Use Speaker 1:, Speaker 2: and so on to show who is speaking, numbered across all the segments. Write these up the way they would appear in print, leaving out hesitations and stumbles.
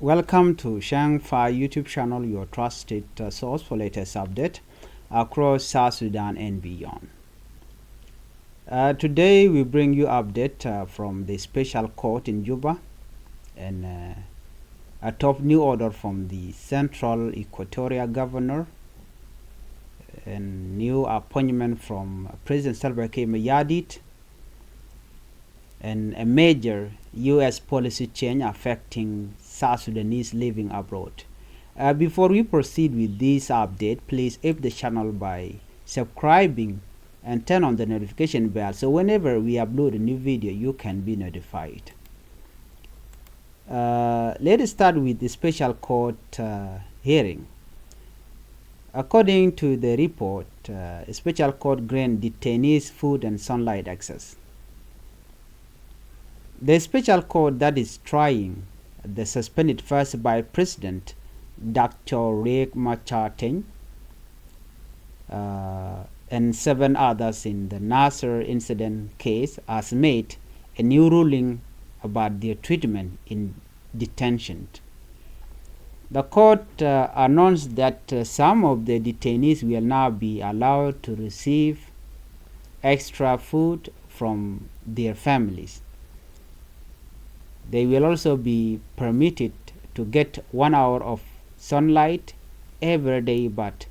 Speaker 1: Welcome to Changfied YouTube channel, your trusted source for latest update across South Sudan and beyond. Today we bring you update from the special court in Juba and a top new order from the Central Equatorial Governor and new appointment from President Salva Kiir Mayardit and a major U.S. policy change affecting South Sudanese living abroad. Before we proceed with this update, please help the channel by subscribing and turn on the notification bell so whenever we upload a new video you can be notified. Let us start with the special court hearing. According to the report, a special court granted detainees food and sunlight access. The special court that is trying the suspended first by President Dr. Machar and 7 others in the Nasser incident case has made a new ruling about their treatment in detention. The court announced that some of the detainees will now be allowed to receive extra food from their families. They will also be permitted to get 1 hour of sunlight every day, but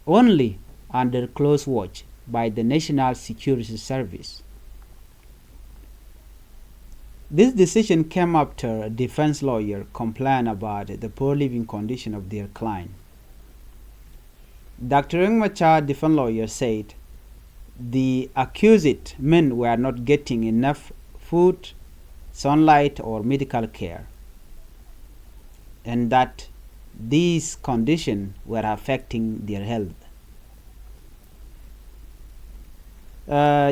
Speaker 1: only under close watch by the National Security Service. This decision came after a defense lawyer complained about the poor living condition of their client. Dr. Machar, defense lawyer, said the accused men were not getting enough food, sunlight or medical care, and that these conditions were affecting their health.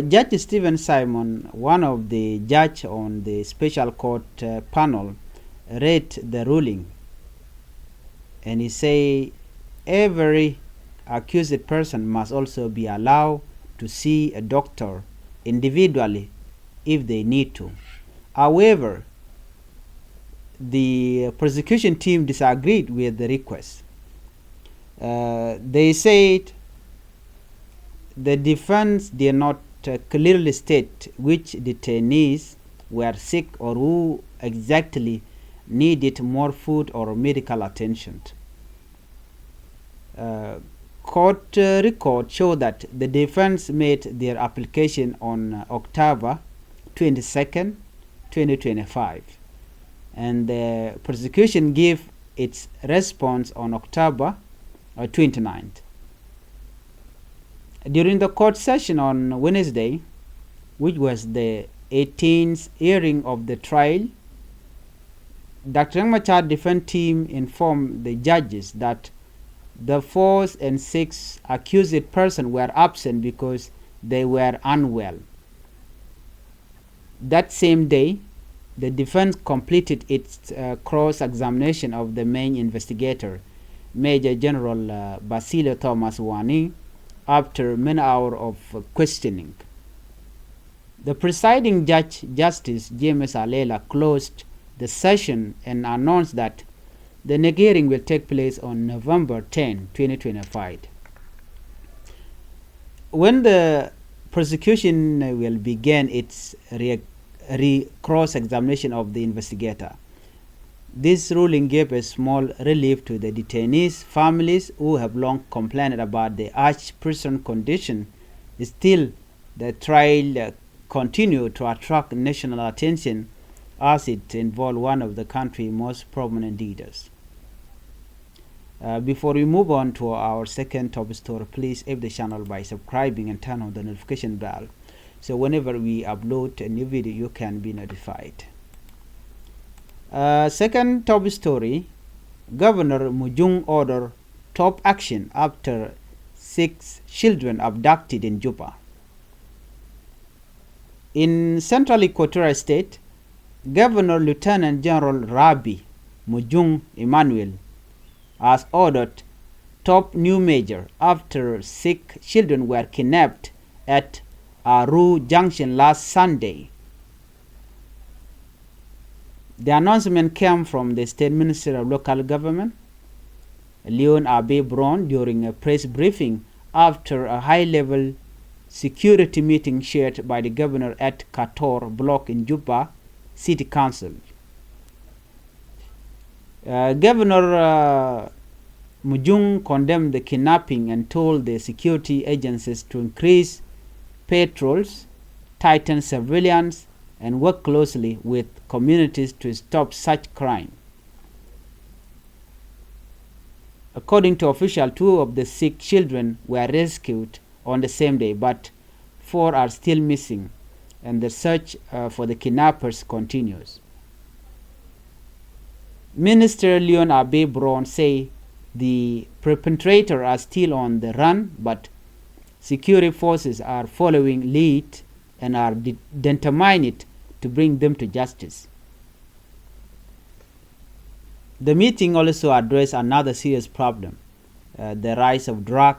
Speaker 1: Judge Stephen Simon, one of the judges on the special court panel, read the ruling, and he said every accused person must also be allowed to see a doctor individually if they need to. However, the prosecution team disagreed with the request. They said the defense did not clearly state which detainees were sick or who exactly needed more food or medical attention. Court records show that the defense made their application on October 22nd, 2025, and the prosecution gave its response on October 29th. During the court session on Wednesday, which was the 18th hearing of the trial, Dr. Machar defense team informed the judges that the 4th and 6th accused persons were absent because they were unwell. That same day, the defense completed its cross-examination of the main investigator, Major General Basilio Thomas Wani, after many hours of questioning. The presiding judge, Justice James Alela, closed the session and announced that the next hearing will take place on November 10, 2025. When the prosecution will begin its cross-examination of the investigator. This ruling gave a small relief to the detainees' families who have long complained about the harsh prison condition. Still, the trial continued to attract national attention as it involved one of the country's most prominent leaders. Before we move on to our second top story, please help the channel by subscribing and turn on the notification bell so whenever we upload a new video you can be notified. Second top story, Governor Mujung order top action after 6 children abducted in Juba. In Central Equatorial State, Governor Lieutenant General Rabi Mujung Emmanuel has ordered top new measure after 6 children were kidnapped at Aru Junction last Sunday. The announcement came from the State Minister of Local Government, Leon Abe Brown, during a press briefing after a high-level security meeting chaired by the governor at Kator block in Juba City Council. Governor Mujung condemned the kidnapping and told the security agencies to increase patrols, tighten surveillance, and work closely with communities to stop such crime. According to officials, 2 of the 6 children were rescued on the same day, but 4 are still missing, and the search for the kidnappers continues. Minister Leon Abe Brown say the perpetrators are still on the run, but security forces are following lead and are determined to bring them to justice. The meeting also addressed another serious problem, the rise of drug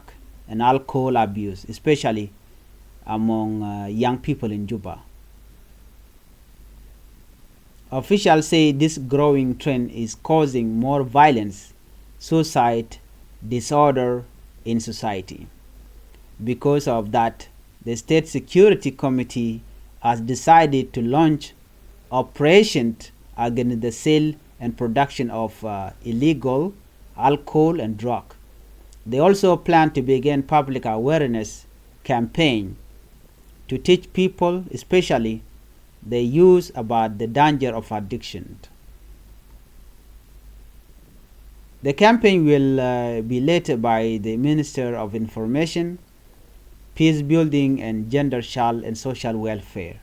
Speaker 1: and alcohol abuse, especially among young people in Juba. Officials say this growing trend is causing more violence, suicide, disorder in society. Because of that, the State Security Committee has decided to launch operations against the sale and production of illegal alcohol and drug. They also plan to begin public awareness campaign to teach people, especially the youth, about the danger of addiction. The campaign will be led by the Minister of Information, Peace Building, and Gender, Child, and Social Welfare.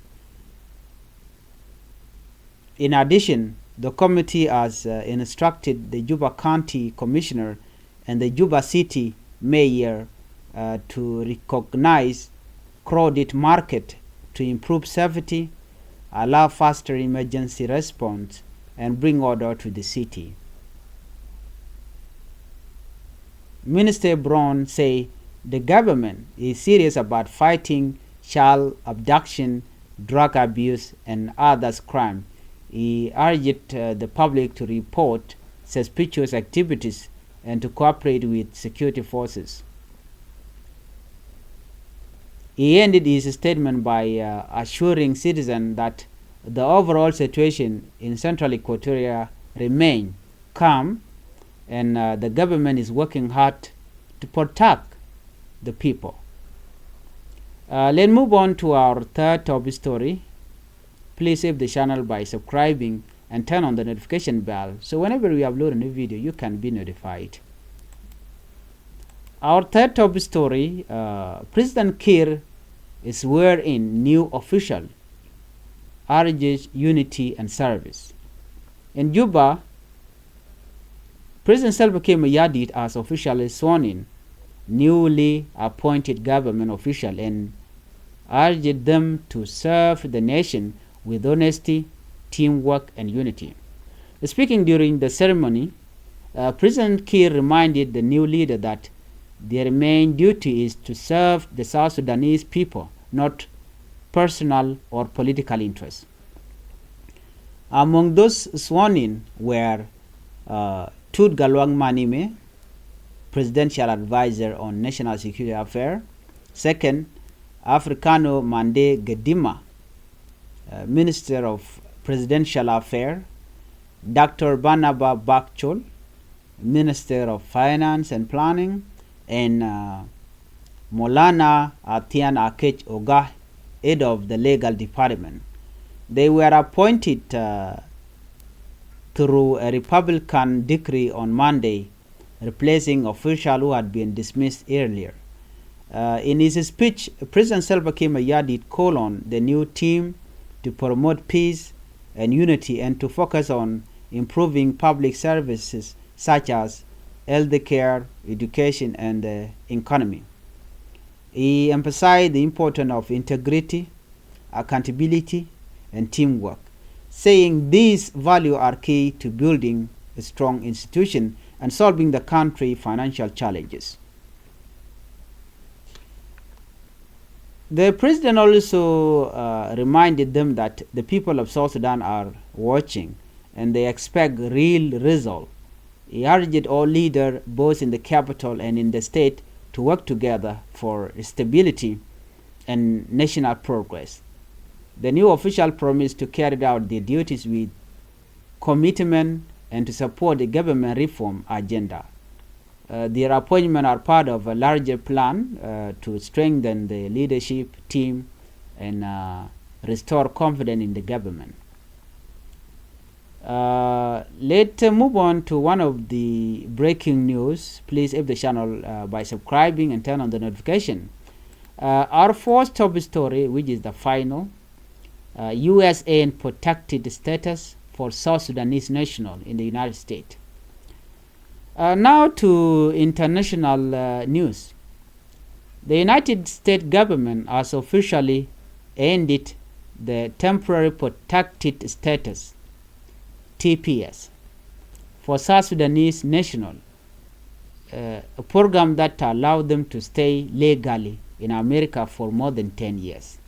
Speaker 1: In addition, the committee has instructed the Juba County Commissioner and the Juba City Mayor to recognize crowded market to improve safety, allow faster emergency response, and bring order to the city. Minister Brown say the government is serious about fighting child abduction, drug abuse, and others crime. He urged the public to report suspicious activities and to cooperate with security forces. He ended his statement by assuring citizens that the overall situation in central Equatoria remains calm, and the government is working hard to protect the people. Let's move on to our third top story. Please save the channel by subscribing and turn on the notification bell so whenever we upload a new video you can be notified. Our third top story, President Kiir is swearing in new official, urges unity and service. In Juba, President Salva Kiir Mayardit has officially sworn in newly appointed government officials and urged them to serve the nation with honesty, teamwork, and unity. Speaking during the ceremony, President Kiir reminded the new leader that their main duty is to serve the South Sudanese people, not personal or political interests. Among those sworn in were Tut Galwang Manime, Presidential Advisor on National Security Affairs. Second, Africano Mande Gedima, Minister of Presidential Affairs. Dr. Barnaba Bakchol, Minister of Finance and Planning. And Molana Atian Akech Oga, head of the Legal Department. They were appointed through a Republican decree on Monday, replacing officials who had been dismissed earlier. In his speech, President Salva Kiir Mayardit called on the new team to promote peace and unity and to focus on improving public services such as healthcare, education, and the economy. He emphasized the importance of integrity, accountability, and teamwork, saying these values are key to building a strong institution and solving the country's financial challenges. The president also reminded them that the people of South Sudan are watching and they expect real result. He urged all leaders, both in the capital and in the state, to work together for stability and national progress. The new official promised to carry out their duties with commitment and to support the government reform agenda. Their appointments are part of a larger plan to strengthen the leadership team and restore confidence in the government. Let's move on to one of the breaking news. Please help the channel by subscribing and turn on the notification. Our first top story, which is the final, USA and protected status for South Sudanese national in the United States. Now to international news. The United States government has officially ended the temporary protected status TPS for South Sudanese national, a program that allowed them to stay legally in America for more than 10 years.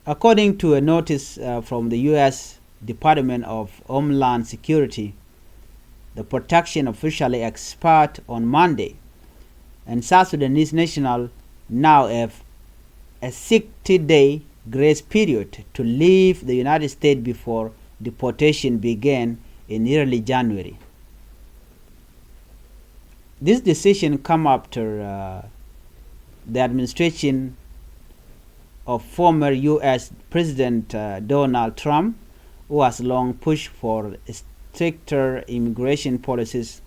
Speaker 1: According to a notice from the U.S. Department of Homeland Security, the protection officially expired on Monday, and South Sudanese nationals now have a 60-day grace period to leave the United States before deportation began in early January. This decision comes after the administration of former U.S. President Donald Trump, who has long pushed for stricter immigration policies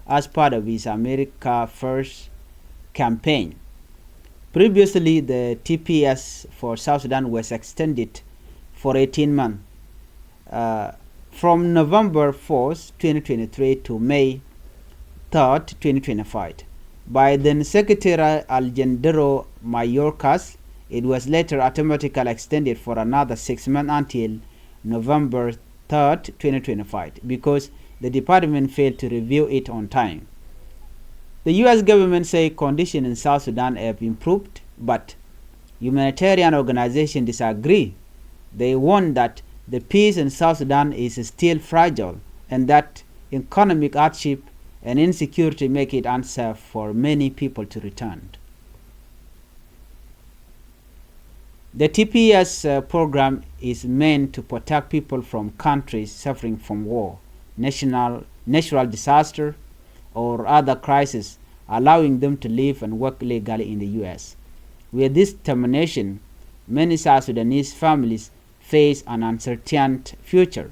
Speaker 1: as part of his America First campaign. Previously, the TPS for South Sudan was extended for 18 months, from November 4th, 2023 to May 3rd, 2025. By then Secretary Alejandro Mayorkas, it was later automatically extended for another 6 months until November 3rd, 2025, because the department failed to review it on time. The U.S. government says conditions in South Sudan have improved, but humanitarian organizations disagree. They warn that the peace in South Sudan is still fragile and that economic hardship and insecurity make it unsafe for many people to return. The TPS program is meant to protect people from countries suffering from war, natural disaster, or other crises, allowing them to live and work legally in the U.S. With this termination, many South Sudanese families face an uncertain future.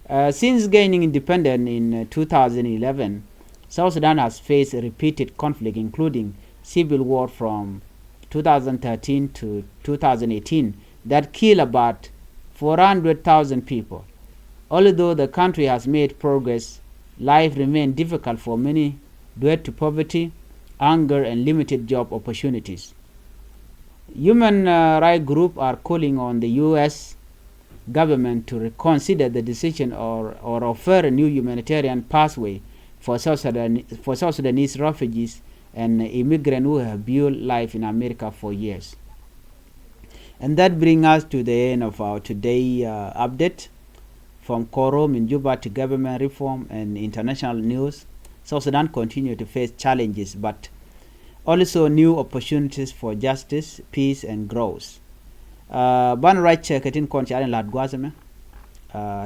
Speaker 1: Since gaining independence in 2011, South Sudan has faced repeated conflict, including civil war from 2013 to 2018 that killed about 400,000 people. Although the country has made progress, life remains difficult for many due to poverty, hunger, and limited job opportunities. Human rights groups are calling on the U.S. government to reconsider the decision or offer a new humanitarian pathway for South Sudanese refugees and immigrants who have built life in America for years. And that brings us to the end of our today update. From quorum in Juba to government reform and international news, South Sudan continues to face challenges, but also new opportunities for justice, peace, and growth. Ban right check in konchalen lad gwazame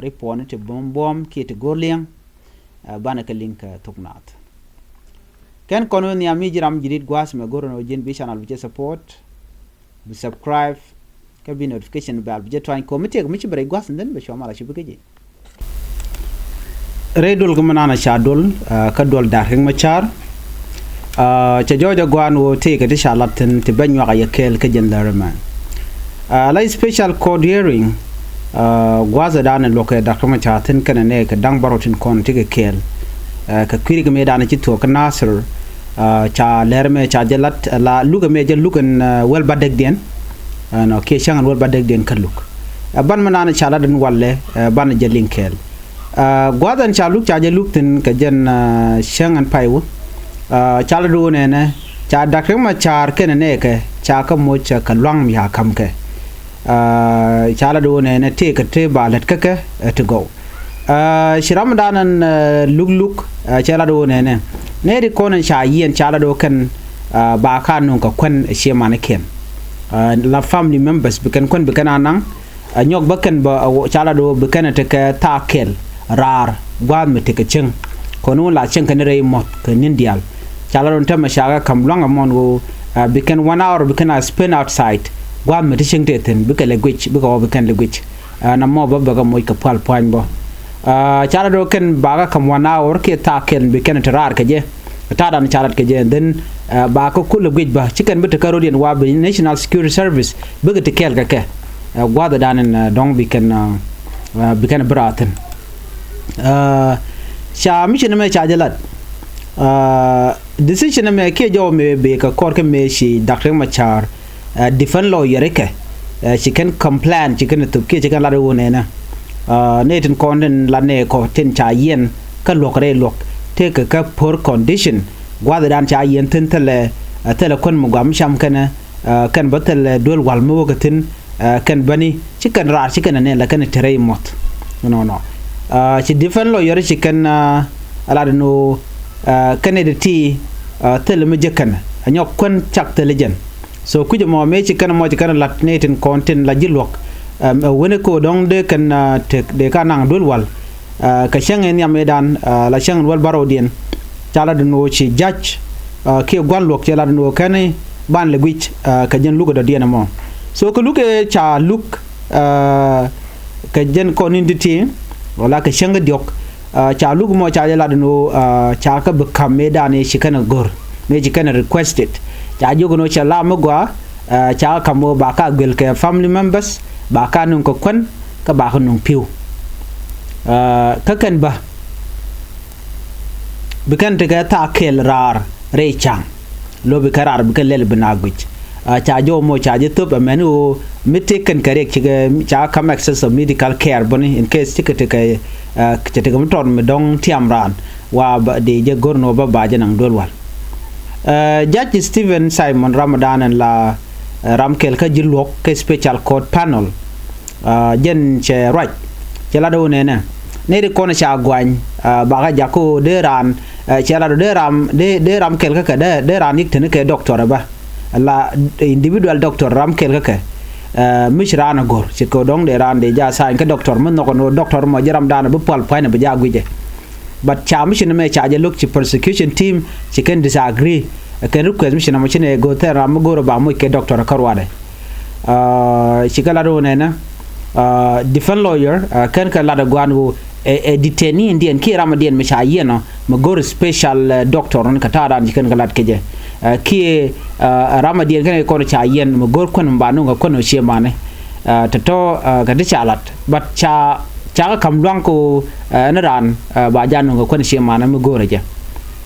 Speaker 1: report to bom kit gorliang ban ka link tuknat. Ken kono ni amijiram jidit gwazame gorono jin bi channel bi support bi subscribe ka bi notification bell bi twan committee ko mi ci bare gwaz den be shoma la ci bëgg redul gumana shadul ka dol dar heng Machar ca jojo gwan wo te ka shalatin te banyo ga yakel ka jendarman la special code hearing gwaza dan loke Dr. Machar tin kana ne ka dang barotin kon tige kel ka kwiri ga me dan ci to ka nasir cha lerme cha jalat la luga me jel lugan wel badek den no ke shangan wel badek den kaluk ban manana chala den walle ban jelin kel gwadan chaluk cha jeluk tin ka jen shangan paiwu chala do ne cha Dr. Machar kana ne ka cha ka mo cha ka lwang mi ha kam ke chala do ne take a te balet kake to go shiram danan luk chala do ne ri konan sha yen chala do kan ba ka nun ka kwen she man ken la family members bikan kwen bikan anang nyok bakan ba chala do bikan te ka takel rar gwan me te ka cheng kono la cheng kan re mot kan indial chala don ta mashaga kam long amon go bikan 1 hour bikan a spin outside gwan me te cheng te ten bikan language bikan language na mo ba ga moy ka pal point bo chala do kan baga kam 1 hour ke takel bikan te rar ka je ta dan charat ke je den ba ko kul language ba chicken bit ka rodien wa national security service biga te kel ka ke gwa da dan dong bikan braten sha mission me chajalat decision me ke jo me be ka kor ke me shi Dr. Machar defend lawyer ke she can complain she can to ke she can la do ne na ne tin kon den la ne ko tin cha yen ka lok re lok te ka poor condition gwa da dan cha yen tin tele kon mu gam sham kana kan batal dol wal mu ga tin kan bani chicken rar chicken ne la kan tere mot no ci defend lawyer ci kan ala no kan de ti tel me jekan anyok kon chak telejen so ku mo me ci kan mo ci kan lat netin content la jilok wone ko dong de kan tek de kanang dul wal ka shangen ya medan la shangen wal barodien chala de no ci judge ke gwan lok chala de no kan ban le gwich ka jen lugo do diena mo so ko luke cha luk ka jen koninditi wala ka shanga diok cha lug mo cha la no cha ka bekam medane shikana gor me jikana requested cha jogo no cha la magwa cha ka mo ba ka gel ke family members ba ka nun ko kon ka ba ka nun piu ka kan ba bikan te ka ta kel rar re chang lo bi karar bikan lel binagwich cha jo mo cha je top menu mitaken correct cha come access of medical care boni in case tikete kay kete gam ton me dong tiamran wa de je gorno ba je nang dolwal Judge Stephen Simon Ramadan and la ramkel ka jilok ke special court panel jen che right che la do ne de kona cha gwan ba ga jako de ran che la do de ram kel ka de ran nik tene ke doctor ba la individual doctor ram kel ka mishra na gor ci ko dong de ran de ja sa ka doctor man no doctor mo jaram dana bu pal point ba ja guje but cha mission me cha je look ci prosecution team ci can disagree can request mission mo chine go ter ram gor ba mo ke doctor karwade ci kala do ne na defense lawyer kan ka la da gwan e detainee indien ki ramadien me cha yeno mo gor special doctor on ka tada ni kan galat keje ki ramadien kan ko cha yen mo gor kon mbanu ga kono shemane to ga de chalat but cha kam luang ko naran ba janu ga kono shemane mo gor je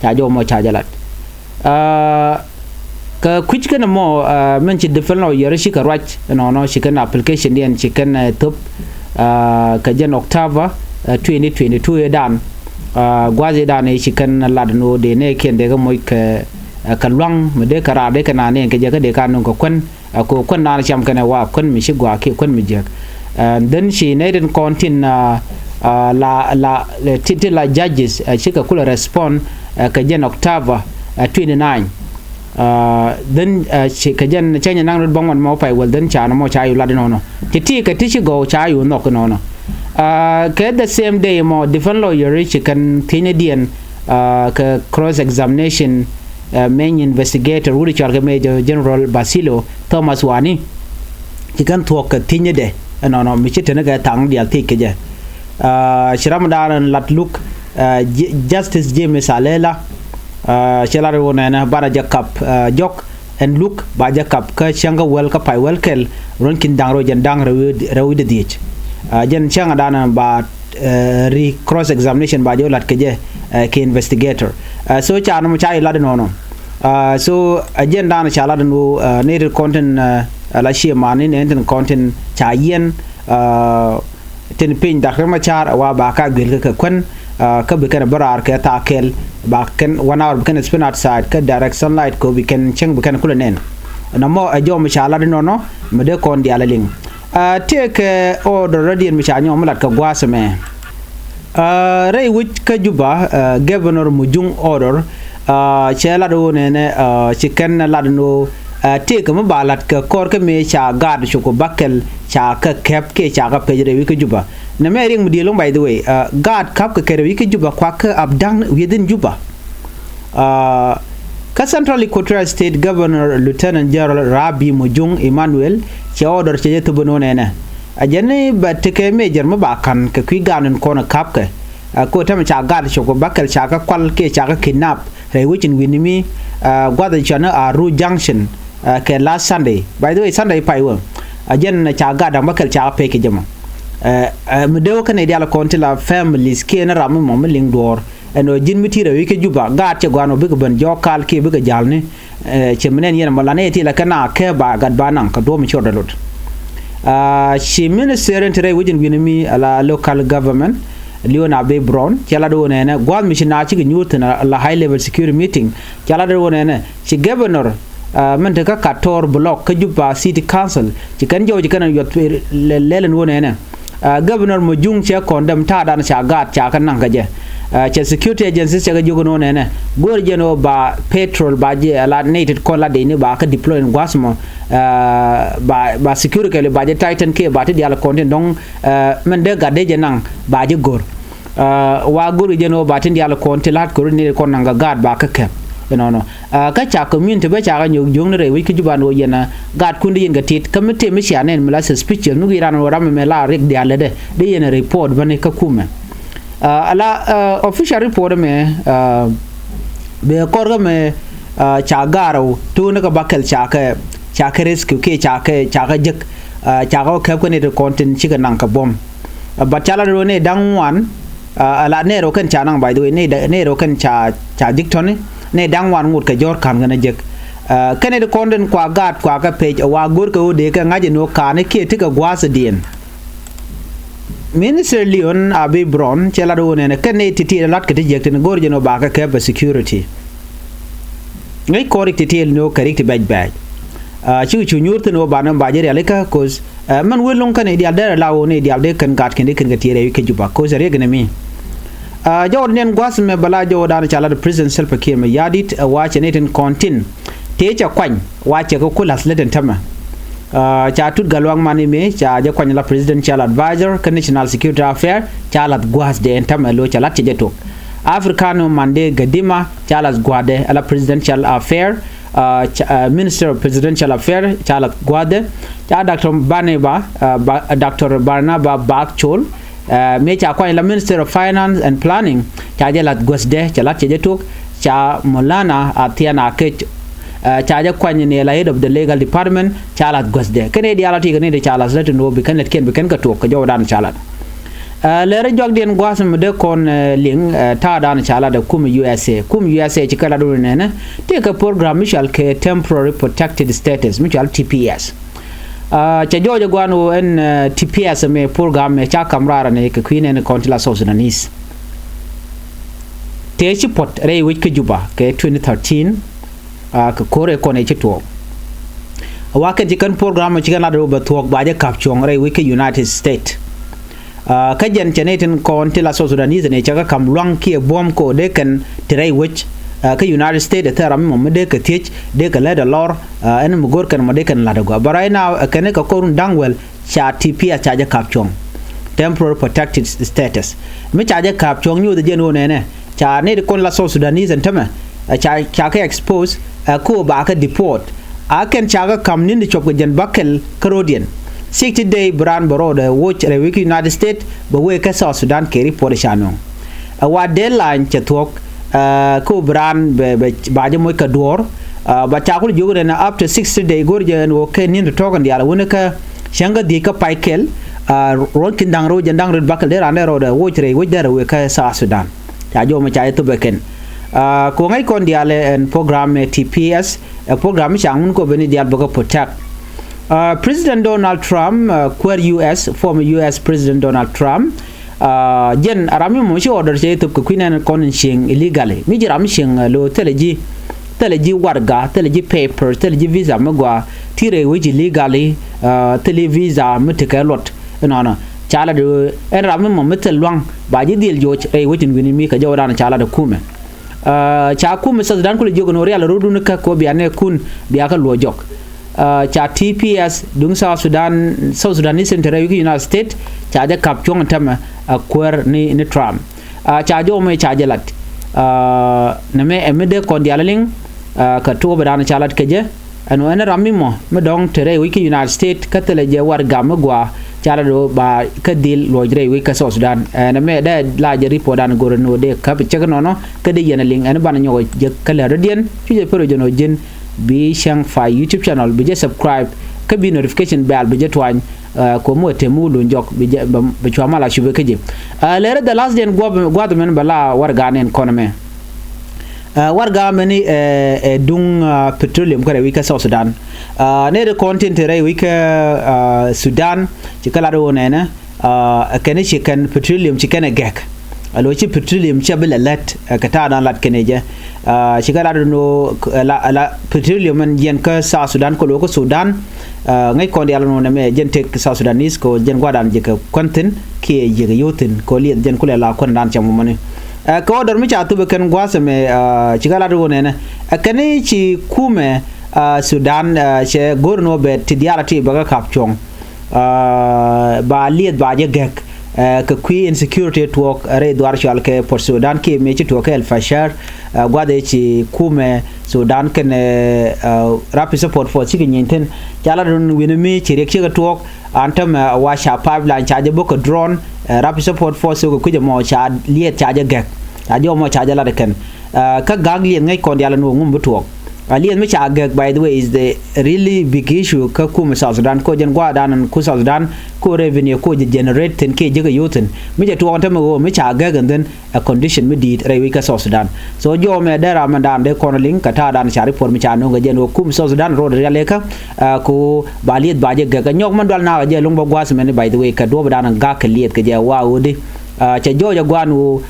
Speaker 1: cha jo mo cha jalat ka kuch kana mo men ci defal no yere shi ka rach no shi kana application den shi kana top ka jen october 2022 dan gwaze dan shi kan ladno de ne ken de ga moy ka luang me de kara de kana ne ke je ka de kanu ko kon na cham kana wa kon mi shi gwa ke kon mi je then she needed content la title la judges she ka kula respond ka jen october 29 then she ka jen chanya nang rod bangwan mo pai well then cha no mo cha yu ladno no ti ka ti shi go cha yu no ko no ka the same day mo different lawyer she kan tinedian ka cross examination main investigator wuri charge major general Basilo Thomas Wani she kan talk tinede no mi chite na ga tang dial ti ke je shiramdan lat look justice James Alela shelare wona na bara jakap jok and look ba jakap ka changa wel ka pai welkel ron kin dangro jen dang rawi de dich jen changa dana ba re cross examination ba jo lat ke je ke investigator so cha no cha ila de no so jen dana cha la no needed content la shi mani ne enten content cha yen ten pin Dr. Machar wa ba ka gel ka kon ka bi kan barar ka ta kel ba kan 1 hour kan spin outside ka direct sunlight ko bi kan cheng bi kan kula nen na mo a jo ma shala no me de kon dia la ling take order ready and Michanyo Malat Kawasame. Ray which Kajuba, Governor Mujung order, Chela Done, Chicken Ladno, take a mabalat Korka me cha guard Shoko Bakel, Chaka Cap K Chaka Pejre Wikajuba. Namaring Mudilum, by the way, guard Kapka Kerawika Juba Quacker abduction within Juba. Central Equatorial State Governor Lieutenant General Rabbi Mujung Emmanuel che order che to bonone a jene but take major mabakan ke kwigan en kona kapke ko tam cha gad shoko bakel cha ka kwal ke cha ka kidnap re wichin winimi gwada chana a ru junction ke last Sunday, by the way Sunday pai wo a jen cha gad bakel cha pe ke jama mdewo kan ideal kontila families ke na ramu mom ling dor eno jin mitira wike Juba gat che gwano big ban jokal ke big jalne che menen yena malane ti la kana ke ba gad banan ka do mi choda lot she minister entre within winimi ala local government Leona Bay Brown chala do nene gwad mi na chi nyutna la high level security meeting chala do nene chi governor mente ka kator block ka Juba city council chi kan jo chi kan yot lelen wonene governor Mujung che condemn ta dan cha gat cha kan nang gaje che security agencies che jogo no nene gor jeno ba petrol ba je ala nated ko la de ni ba ka deploy gwasmo ba security ke ba je titan ke ba te dia la content donc men de gade je nang ba je gor wa gor jeno ba te dia la content lat ko ni ko nanga gad ba ka ke no ka cha community ba cha ga nyug jung ne wi ki Juba no yena gad kundi yin gatit committee mi sha nen mala suspicion nu iran no ram me la rek dia le de yena report ba ne ka kume ala official report me be korga me cha garo tu ne ka bakel cha ka rescue ke cha ka jek cha ga ka ko ne de content chi ka nang ka bom but chala ro ne dang wan ala ne ro kan cha nang by the way ne ro kan cha diktone ne dang wan ngut ka jor kan ngana jek kane de content kwa gat kwa ka page wa gur ka de ka ngaje no ka ne ke tika gwasa dien Minister Leon Abi Brown chela do ne kane titi lat ka tijek ne gorje no ba ka ke security ngai correct titi no correct baj chu nyurte no ba no ba je aleka cause man welong kane dia der lawo ne dia de kan gat ken ga tire ke Juba cause re gane mi Jordan gwas me bala Jordan chala president self Kiir me yadit wa cheneten kontin techa kwany wa che ko kulas leden tama cha tut galwang mani me cha ja kwany la presidential advisor national security affair chala gwas de tama lo chala che jeto africano mande gadima chala gwade ala presidential affair minister of presidential affair chala gwade cha dr barnaba bakchol me cha kwany la minister of finance and planning cha ja lat gwasde chala che jeto cha molana atiana ke chaja kwany ne la head of the legal department chalat gosde kene dialati kene de chalas let no be kan let ken be kan ka to ka jodan chalat lere jogden gwasum de kon ling ta dan chala de kum USA ci kala do ne te ka program michal ke temporary protected status michal TPS cha jojo gwano en TPS me program me cha kamrara ne ke queen en kontila South Sudanese te ci pot re wik ke Juba ke 2013 ka kore kone chito wake jikan program chikan la do batwok baje kapchong re wike United States ka jen cheneten kon tila South Sudanese ne chaka kam lwang ki bom ko de kan tire wich ka United States ta ram mo de ka tich de ka la da lor en mo gor kan mo de kan la da go barai na kan ka korun dangwel cha TPS cha ja kapchong temporary protected status me cha ja kapchong nyu de jeno ne cha ne kon la South Sudanese entama cha ka expose ko ba ka deport aken chaga kam ni chop jen bakel Canadian 60 day brand borode watch re wiki United States ba we ka South Sudan ke report chano wa deadline chatok ko brand ba je moy ka dor ba cha ko jogo na up to 60 day gorje no ke ni to kan dia wona ka shanga di ka paikel ron kin dang ro jen dang ro bakel der ane ro de watch re watch der we ka South Sudan cha jo ma cha to beken ko ngai kon diale en programme TPS programme changun ko beni dial boko protect President Donald Trump former US President Donald Trump jen arami mo shi order je to ko kwinen kon shing illegally mi jiram shing lo teleji teleji warga teleji paper teleji visa magwa tire which legally tele visa mutike lot no chala de en ramen mo metel long ba ji dil jo e wetin wini mi ka jawda na chala de kume cha kume sa dan kul jogo no real rodu ne ka ko biane kun biaka lo jok cha TPS dung South Sudanese Central United States cha de kap chong tam akwer ni Trump cha jo me cha jalat na me emede ko dialaling ka to badana chalat keje anu ana rami mo me dong tere wiki United States ka tele je war gam gwa chala do ba ka dil lo jre wiki South Sudan na me da la je report dan goro no de ka be chegno no ka de yana ling ana bana nyogo je kala radian je pero jono jin bi Changfied YouTube channel bi je subscribe ka bi notification bell bi je twany ko mo temu lu njok bi chwa la shube keje lere the last den gwa do men bala war ganen konome warga mani dung petroleum kare wika South Sudan ne de content re wika Sudan chikala do nena kene chicken petroleum chicken gek alo chi petroleum chabela lat kata dan lat keneje chikala do no la petroleum man yen ka South Sudan ko lo ko Sudan ngai ko dial no me jen tek South Sudanese ko jen gwadan je ka content ki je yotin ko li jen kula la kon dan chamu mani ko dor mi chatu be kan gwasame chigala do nena akane chi kume Sudan che gorno be tidiala ti baga kapchong ba liet ba je gek ka qui insecurity talk re dwar chal ke por Sudan ke me chi to ke el fashar gwade chi kume Sudan ken rapid support for chi nyinten chala don winimi chi rek chi ka talk antam wa sha pipeline charge boko drone rapid support force ko kuje mo cha liet charge gek ajo mo charge la de ken ka gagli ngai kon yala no ngum butok alien me cha gek by the way is the really big issue ka kuma South Sudan ko jen gwa dan ku South Sudan ko revenue ko generate ten ke jiga yoten me je to on tamo me cha gek and then a condition me dit rewi ka South Sudan so jo me dera mandan de konoling ka ta dan chari por me cha no ga jen ku South Sudan road reale ka ko baliet baje gek nyok man dal na je lung bo gwas me by the way ka do dan ga ka liet ka je wa odi cha jo ja gwanu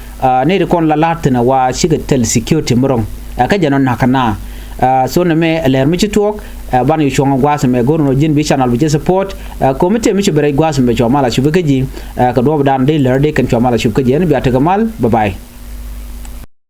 Speaker 1: ne de kon la latna wa shiga tel security mrong ka janon nakana so na me ler mi chitok ban yu chonga gwas me gorno jin bi channel bi support committee mi chibere gwas me choma la chubekeji ka do dan de ler de kan choma la chubekeji ne bi atagamal bye bye